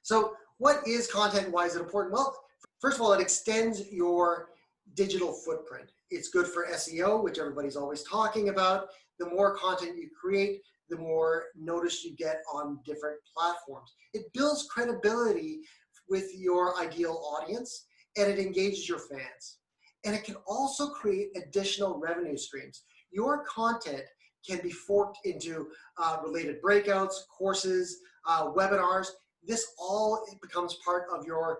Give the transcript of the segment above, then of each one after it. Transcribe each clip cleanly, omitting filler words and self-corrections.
So what is content and why is it important? Well, first of all, it extends your digital footprint. It's good for SEO, which everybody's always talking about. The more content you create, the more notice you get on different platforms. It builds credibility with your ideal audience, and it engages your fans. And it can also create additional revenue streams. Your content can be forked into related breakouts, courses, webinars. This all becomes part of your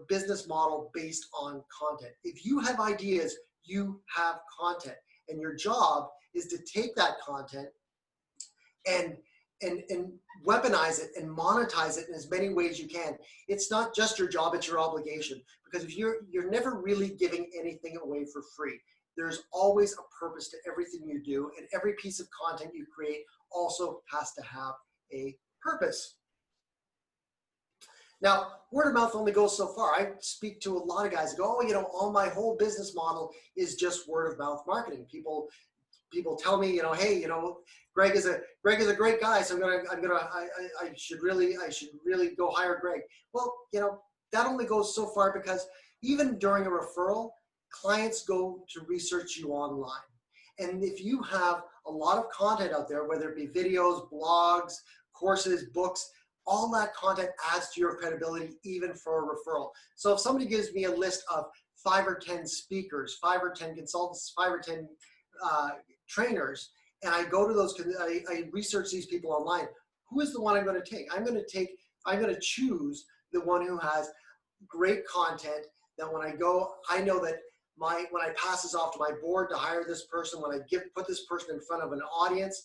business model based on content. If you have ideas, you have content, and your job is to take that content and weaponize it and monetize it in as many ways you can. It's not just your job, it's your obligation. Because if you're never really giving anything away for free. There's always a purpose to everything you do, and every piece of content you create also has to have a purpose. Now, word of mouth only goes so far. I speak to a lot of guys who go, oh, you know, all my whole business model is just word of mouth marketing. People tell me, you know, hey, you know, Greg is a great guy, so I should really go hire Greg. Well, you know, that only goes so far, because even during a referral, clients go to research you online. And if you have a lot of content out there, whether it be videos, blogs, courses, books, all that content adds to your credibility even for a referral. So if somebody gives me a list of 5 or 10 speakers, 5 or 10 consultants, 5 or 10 trainers, and I go to those, I research these people online, who is the one I'm going to take? I'm going to choose the one who has great content, that when I go, I know that when I pass this off to my board to hire this person, when I put this person in front of an audience,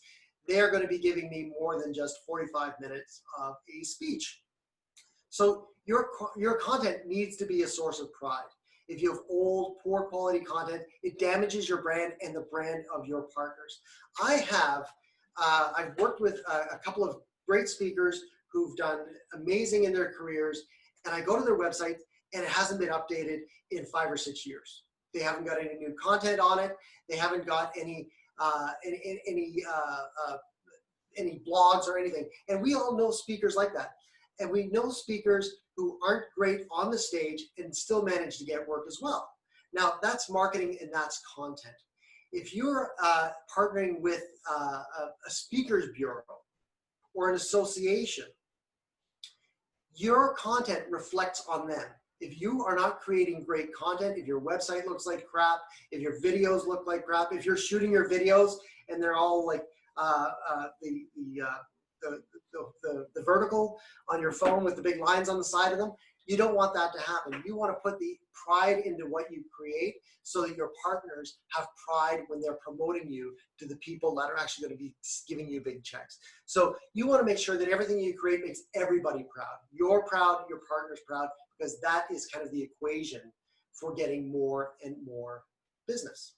they're going to be giving me more than just 45 minutes of a speech. So your content needs to be a source of pride. If you have old, poor quality content, it damages your brand and the brand of your partners. I've worked with a couple of great speakers who've done amazing in their careers, and I go to their website and it hasn't been updated in 5 or 6 years. They haven't got any new content on it. They haven't got any blogs or anything. And we all know speakers like that. And we know speakers who aren't great on the stage and still manage to get work as well. Now, that's marketing and that's content. If you're partnering with a speakers bureau or an association, your content reflects on them. If you are not creating great content, if your website looks like crap, if your videos look like crap, if you're shooting your videos and they're all like the vertical on your phone with the big lines on the side of them, you don't want that to happen. You want to put the pride into what you create so that your partners have pride when they're promoting you to the people that are actually going to be giving you big checks. So you want to make sure that everything you create makes everybody proud. You're proud, your partner's proud, because that is kind of the equation for getting more and more business.